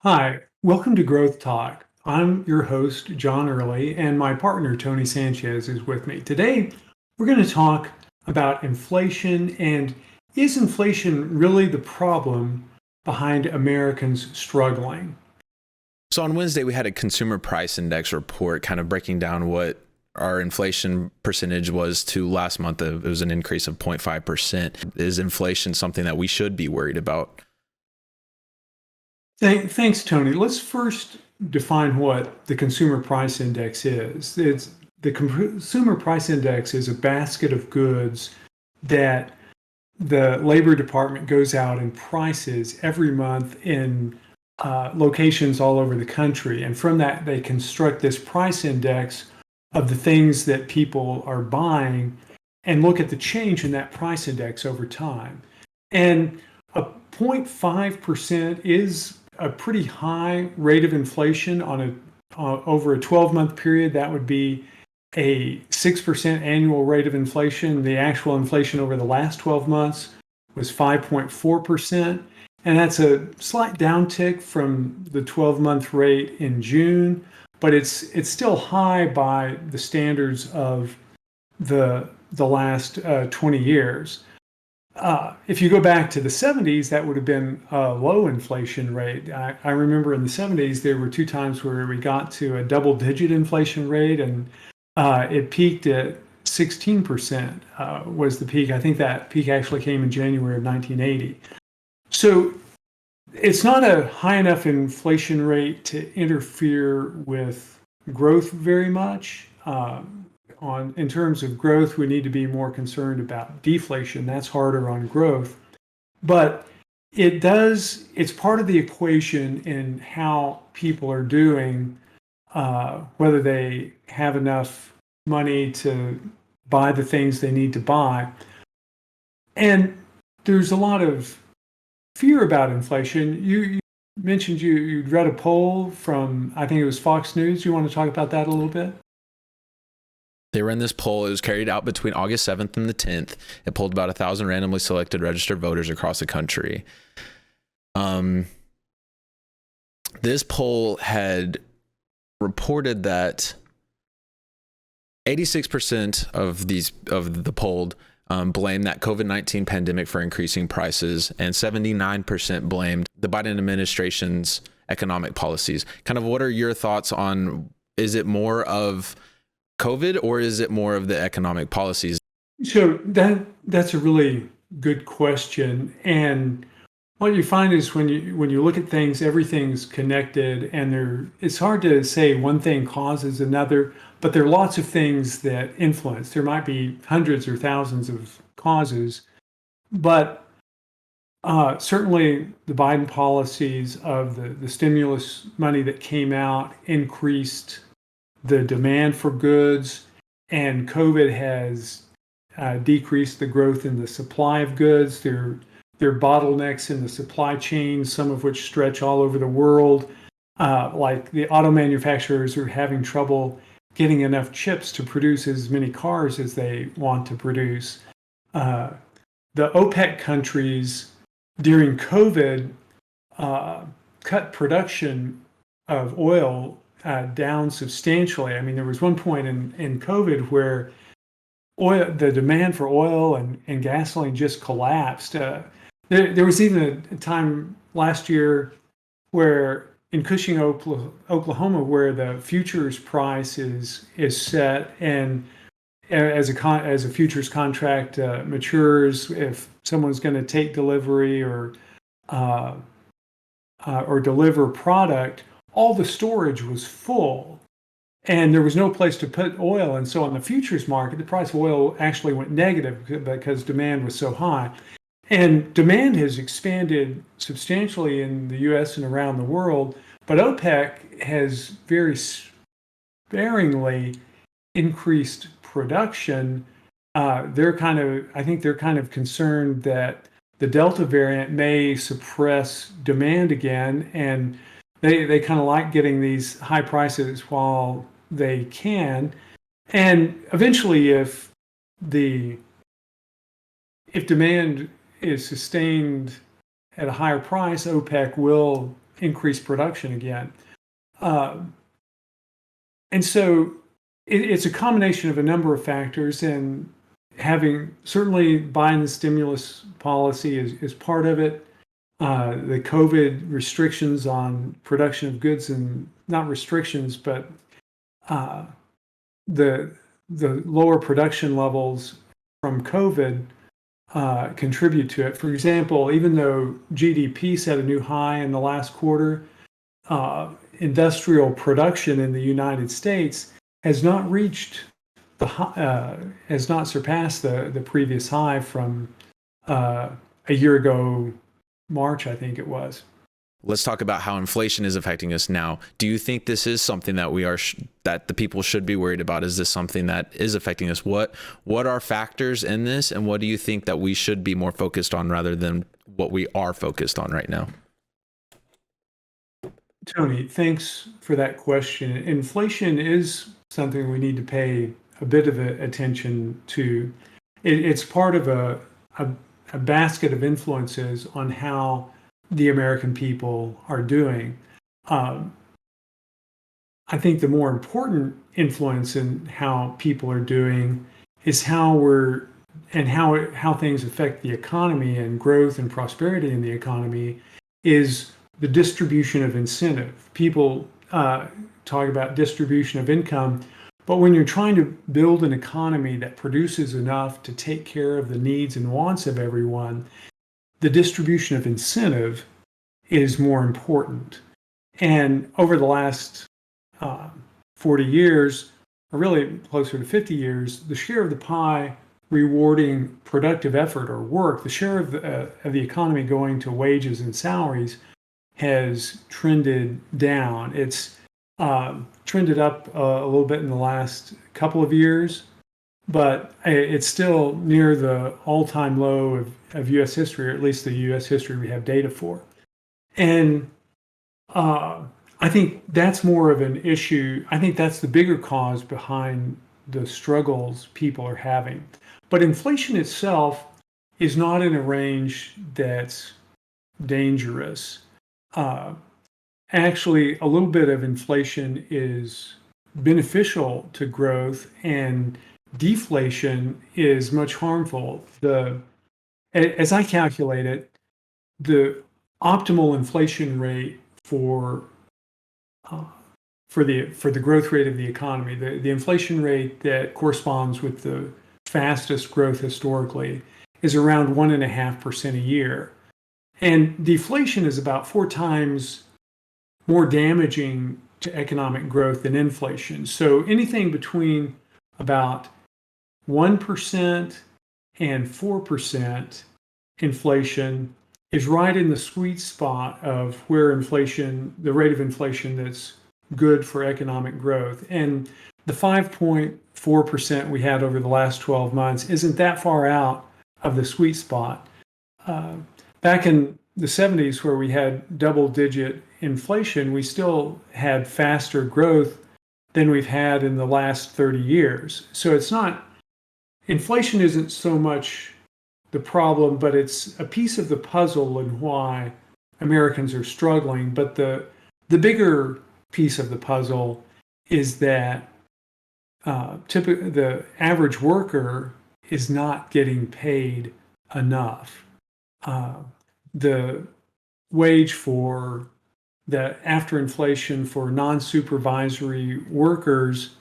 Hi, welcome to Growth Talk. I'm your host, John Early, and my partner, Tony Sanchez, is with me. Today, we're going to talk about inflation and is inflation really the problem behind Americans struggling? So on Wednesday, we had a consumer price index report kind of breaking down what our inflation percentage was to last month. It was an increase of 0.5%. Is inflation something that we should be worried about? Thanks, Tony. Let's first define what the Consumer Price Index is. The Consumer Price Index is a basket of goods that the Labor Department goes out and prices every month in locations all over the country. And from that, they construct this price index of the things that people are buying and look at the change in that price index over time. And a 0.5% is a pretty high rate of inflation on over a 12-month period. That would be a 6% annual rate of inflation. The actual inflation over the last 12 months was 5.4%. And that's a slight downtick from the 12-month rate in June, but it's still high by the standards of the last 20 years. If you go back to the 70s, that would have been a low inflation rate. I remember in the 70s, there were two times where we got to a double digit inflation rate, and it peaked at 16% was the peak. I think that peak actually came in January of 1980. So it's not a high enough inflation rate to interfere with growth very much. In terms of growth, we need to be more concerned about deflation. That's harder on growth. But it's part of the equation in how people are doing, whether they have enough money to buy the things they need to buy. And there's a lot of fear about inflation. You mentioned you'd read a poll from, I think it was Fox News. You want to talk about that a little bit? They ran this poll. It was carried out between August 7th and the 10th. It polled about 1,000 randomly selected registered voters across the country. This poll had reported that 86% of the polled blame that COVID-19 pandemic for increasing prices, and 79% blamed the Biden administration's economic policies. Kind of, what are your thoughts on, is it more of COVID or is it more of the economic policies? So that's a really good question. And what you find is when you look at things, everything's connected, and it's hard to say one thing causes another, but there are lots of things that influence. There might be hundreds or thousands of causes, but certainly the Biden policies of the stimulus money that came out increased the demand for goods, and COVID has decreased the growth in the supply of goods. There are bottlenecks in the supply chain, some of which stretch all over the world. Like the auto manufacturers are having trouble getting enough chips to produce as many cars as they want to produce. The OPEC countries during COVID cut production of oil down substantially. I mean, there was one point in COVID where the demand for oil and gasoline just collapsed. There was even a time last year where in Cushing, Oklahoma, where the futures price is set, and as a futures contract matures, if someone's going to take delivery or deliver product, all the storage was full and there was no place to put oil. And so on the futures market, the price of oil actually went negative because demand was so high. And demand has expanded substantially in the US and around the world, but OPEC has very sparingly increased production. I think they're kind of concerned that the Delta variant may suppress demand again, and they kind of like getting these high prices while they can. And eventually, if demand is sustained at a higher price, OPEC will increase production again. And so it's a combination of a number of factors, and having certainly Biden's stimulus policy is part of it. The COVID restrictions on production of goods, and not restrictions, but the lower production levels from COVID contribute to it. For example, even though GDP set a new high in the last quarter, industrial production in the United States has not reached has not surpassed the previous high from a year ago, March, I think it was. Let's talk about how inflation is affecting us now. Do you think this is something that we are that the people should be worried about? Is this something that is affecting us? What are factors in this, and what do you think that we should be more focused on rather than what we are focused on right now? Tony, thanks for that question. Inflation is something we need to pay a bit of attention to. It's part of a basket of influences on how the American people are doing. I think the more important influence in how people are doing is how things affect the economy and growth and prosperity in the economy is the distribution of incentive. People talk about distribution of income, but when you're trying to build an economy that produces enough to take care of the needs and wants of everyone, the distribution of incentive is more important. And over the last 40 years, or really closer to 50 years, the share of the pie rewarding productive effort or work, the share of the economy going to wages and salaries, has trended down. It's trended up a little bit in the last couple of years, but it's still near the all-time low of U.S. history, or at least the U.S. history we have data for. And I think that's more of an issue. I think that's the bigger cause behind the struggles people are having. But inflation itself is not in a range that's dangerous. Actually, a little bit of inflation is beneficial to growth, and deflation is much harmful. As I calculate it, the optimal inflation rate for the growth rate of the economy, the inflation rate that corresponds with the fastest growth historically, is around 1.5% a year. And deflation is about 4 times more damaging to economic growth than inflation. So anything between about 1% and 4% inflation is right in the sweet spot of where inflation, the rate of inflation that's good for economic growth. And the 5.4% we had over the last 12 months isn't that far out of the sweet spot. Back in the 70s, where we had double-digit inflation, we still had faster growth than we've had in the last 30 years. So it's not, inflation isn't so much the problem, but it's a piece of the puzzle in why Americans are struggling. But the bigger piece of the puzzle is that typically the average worker is not getting paid enough. The wage for the after inflation for non-supervisory workers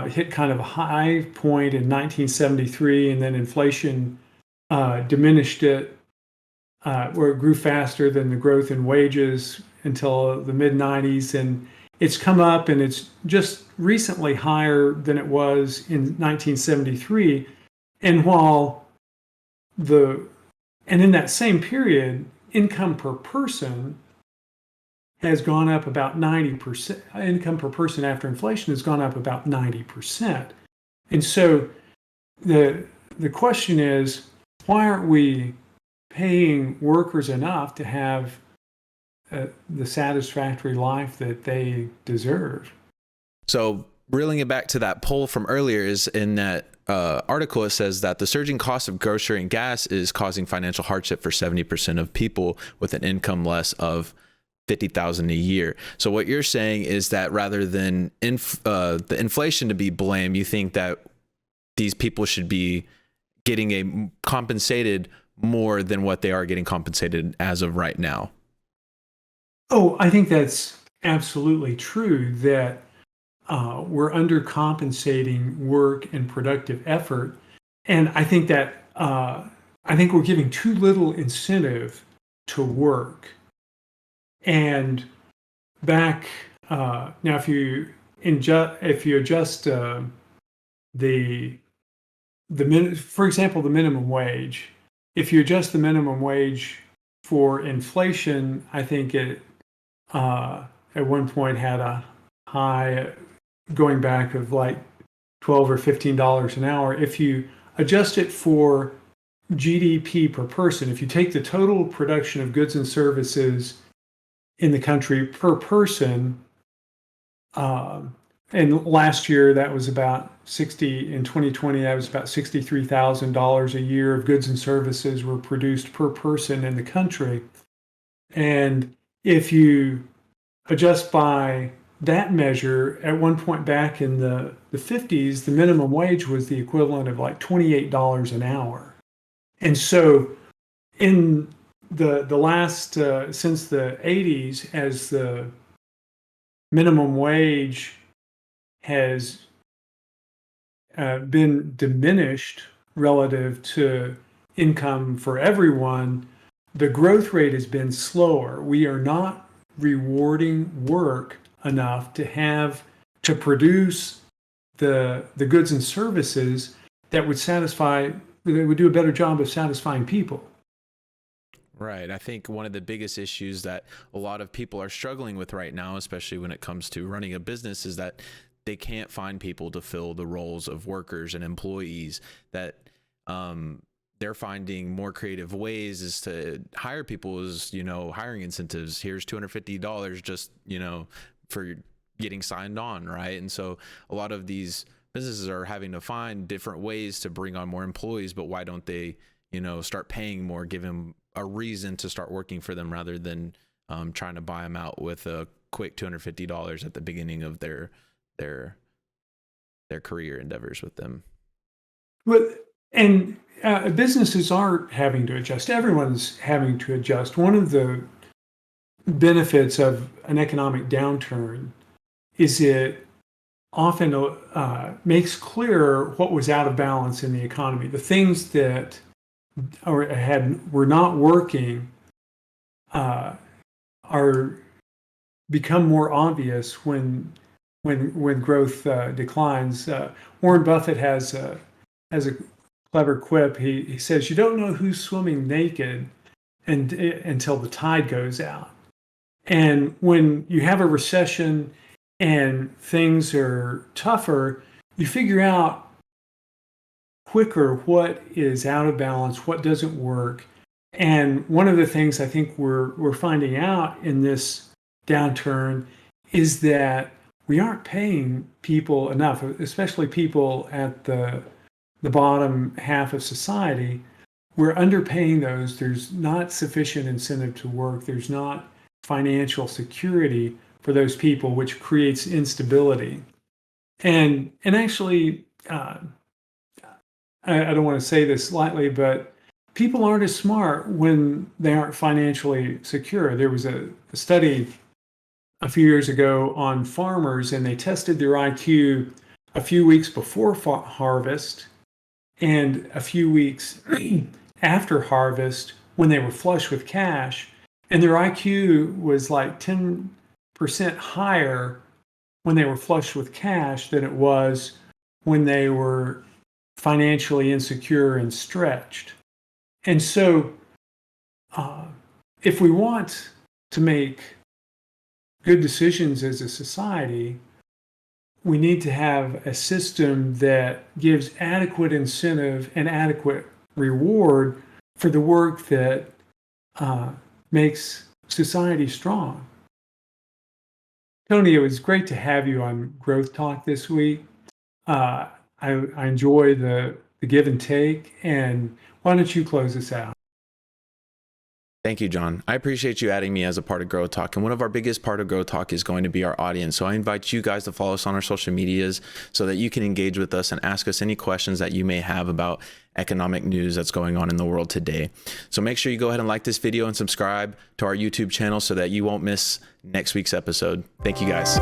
hit kind of a high point in 1973, and then inflation diminished it, where it grew faster than the growth in wages until the mid-90s. And it's come up, and it's just recently higher than it was in 1973. And in that same period, income per person has gone up about 90%. Income per person after inflation has gone up about 90%. And so the question is, why aren't we paying workers enough to have the satisfactory life that they deserve? So reeling it back to that poll from earlier, is in that article, it says that the surging cost of grocery and gas is causing financial hardship for 70% of people with an income less of $50,000 a year. So what you're saying is that rather than the inflation to be blamed, you think that these people should be getting compensated more than what they are getting compensated as of right now. Oh, I think that's absolutely true that we're undercompensating work and productive effort. And I think that I think we're giving too little incentive to work. And back now, if you adjust the for example, the minimum wage, if you adjust the minimum wage for inflation, I think it at one point had a high going back of like $12 or $15 an hour. If you adjust it for GDP per person, if you take the total production of goods and services in the country per person, and last year that was about in 2020, that was about $63,000 a year of goods and services were produced per person in the country. And if you adjust by that measure, at one point back in the 50s, the minimum wage was the equivalent of like $28 an hour. And so in the last, since the 80s, as the minimum wage has been diminished relative to income for everyone, the growth rate has been slower. We are not rewarding work enough to produce the goods and services that would do a better job of satisfying people. Right. I think one of the biggest issues that a lot of people are struggling with right now, especially when it comes to running a business, is that they can't find people to fill the roles of workers and employees, that they're finding more creative ways is to hire people as, hiring incentives. Here's $250 just, for getting signed on. Right. And so a lot of these businesses are having to find different ways to bring on more employees, but why don't they, start paying more, give them a reason to start working for them rather than trying to buy them out with a quick $250 at the beginning of their career endeavors with them. And businesses aren't having to adjust. Everyone's having to adjust. One of the benefits of an economic downturn is it often makes clear what was out of balance in the economy. The things that were not working are become more obvious when growth declines. Warren Buffett has a clever quip. He says, "You don't know who's swimming naked until the tide goes out." And when you have a recession and things are tougher, you figure out quicker what is out of balance, what doesn't work. And one of the things I think we're finding out in this downturn is that we aren't paying people enough, especially people at the bottom half of society. We're underpaying those. There's not sufficient incentive to work. There's not financial security for those people, which creates instability. And actually, I don't want to say this lightly, but people aren't as smart when they aren't financially secure. There was a study a few years ago on farmers, and they tested their IQ a few weeks before harvest and a few weeks after harvest when they were flush with cash. And their IQ was like 10% higher when they were flush with cash than it was when they were financially insecure and stretched. And so if we want to make good decisions as a society, we need to have a system that gives adequate incentive and adequate reward for the work that makes society strong. Tony, it was great to have you on Growth Talk this week. I enjoy the give and take, and why don't you close us out? Thank you, John. I appreciate you adding me as a part of Grow Talk. And one of our biggest part of Grow Talk is going to be our audience. So I invite you guys to follow us on our social medias so that you can engage with us and ask us any questions that you may have about economic news that's going on in the world today. So make sure you go ahead and like this video and subscribe to our YouTube channel so that you won't miss next week's episode. Thank you, guys.